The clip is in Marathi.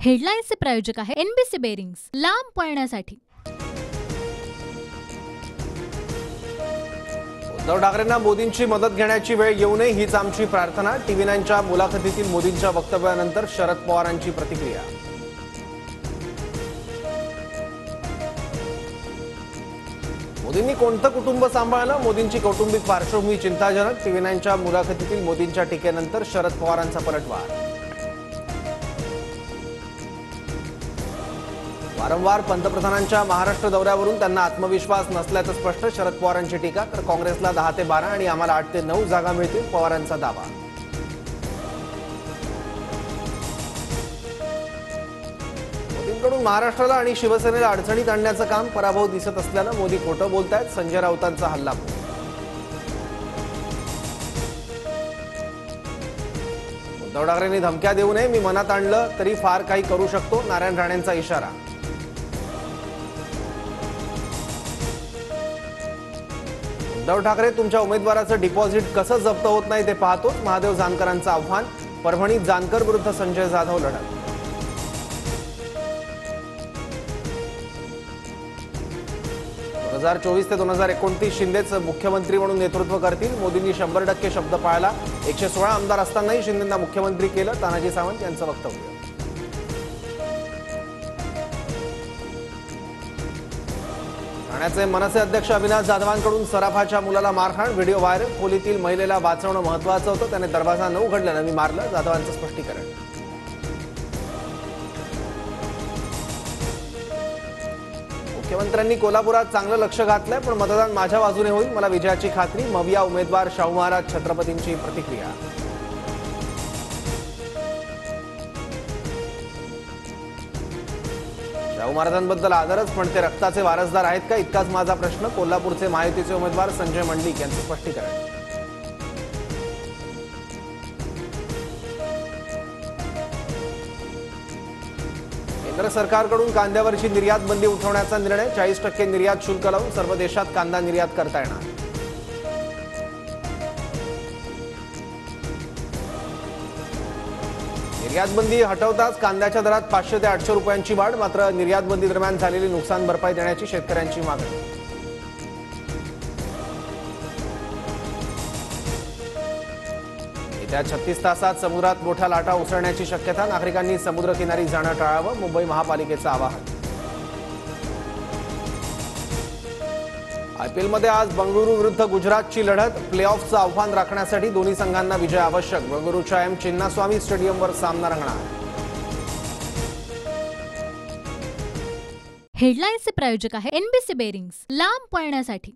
हेडलाईन्सचे प्रायोजक आहे एनबीसी बेरिंग्स, लांब पळण्यासाठी। उद्धव ठाकरेंना मोदींची मदत घेण्याची वेळ येऊ नये हीच आमची प्रार्थना। TV9च्या मुलाखतीतील मोदींच्या वक्तव्यानंतर शरद पवारांची प्रतिक्रिया। मोदींनी कोणतं कुटुंब सांभाळलं? मोदींची कौटुंबिक पार्श्वभूमी चिंताजनक। TV9च्या मुलाखतीतील मोदींच्या टीकेनंतर शरद पवारांचा पलटवार। वारंवार पंतप्रधानांच्या महाराष्ट्र दौऱ्यावरून त्यांना आत्मविश्वास नसल्याचं स्पष्ट। शरद पवारांची टीका। तर काँग्रेसला 10 ते 12 आणि आम्हाला 8 ते 9 जागा मिळतील, पवारांचा दावा। मोदींकडून महाराष्ट्राला आणि शिवसेनेला अडचणीत आणण्याचं काम पराभव दिसत असल्यानं मोदी खोटं बोलतायत। संजय राऊतांचा हल्लाबोल। उद्धव ठाकरेंनी धमक्या देऊ नये, मी मनात आणलं तरी फार काही करू शकतो, नारायण राणेंचा इशारा। उद्धव ठाकरे, तुमच्या उमेदवाराचं डिपॉझिट कसं जप्त होत नाही ते पाहतो, महादेव जानकरांचं आव्हान। परभणीत जानकर विरुद्ध संजय जाधव लढत। 2024 ते 2029 शिंदेच मुख्यमंत्री म्हणून नेतृत्व करतील। मोदींनी 100% शब्द पाळला। 116 आमदार असतानाही शिंदेंना मुख्यमंत्री केलं, तानाजी सावंत यांचं वक्तव्य। ठाण्याचे मनसे अध्यक्ष अविनाश जाधवांकडून सराफाच्या मुलाला मारहाण, व्हिडिओ व्हायरल। खोलीतील महिलेला वाचवणं महत्त्वाचं होतं, त्याने दरवाजा न उघडल्यानं मी मारलं, जाधवांचं स्पष्टीकरण। मुख्यमंत्र्यांनी कोल्हापुरात चांगलं लक्ष घातलंय, पण मतदान माझ्या बाजूने होईल, मला विजयाची खात्री। मविया उमेदवार शाहू महाराज छत्रपतींची प्रतिक्रिया। शाहू महाराजांबद्दल आदरच, पण ते रक्ताचे वारसदार आहेत का, इतकाच माझा प्रश्न। कोल्हापूरचे महायुतीचे उमेदवार संजय मंडलिक यांचं स्पष्टीकरण। केंद्र सरकारकडून कांद्यावरची निर्यात बंदी उठवण्याचा निर्णय। 40% निर्यात शुल्क लावून सर्व देशात कांदा निर्यात करता येणार। निर्यात बंदी हटवताच कांद्याच्या दरात 500 ते 800 रुपयांची वाढ। मात्र निर्यात बंदी दरम्यान झालेली नुकसान भरपाई देण्याची शेतकऱ्यांची मागणी। येत्या 36 तासात समुद्रात मोठ्या लाटा उसळण्याची शक्यता। नागरिकांनी समुद्रकिनारी जाणं टाळावं, मुंबई महापालिकेचं आवाहन। IPLमध्ये आज बंगळुरू विरुद्ध गुजरातची लढत। प्लेऑफचं आव्हान राखण्यासाठी दोन्ही संघांना विजय आवश्यक। बंगळुरूच्या M चिन्नास्वामी स्टेडियमवर सामना रंगणार। हेडलाईन्सचे प्रायोजक आहे एनबीसी बेरिंग्स, लांब पळण्यासाठी।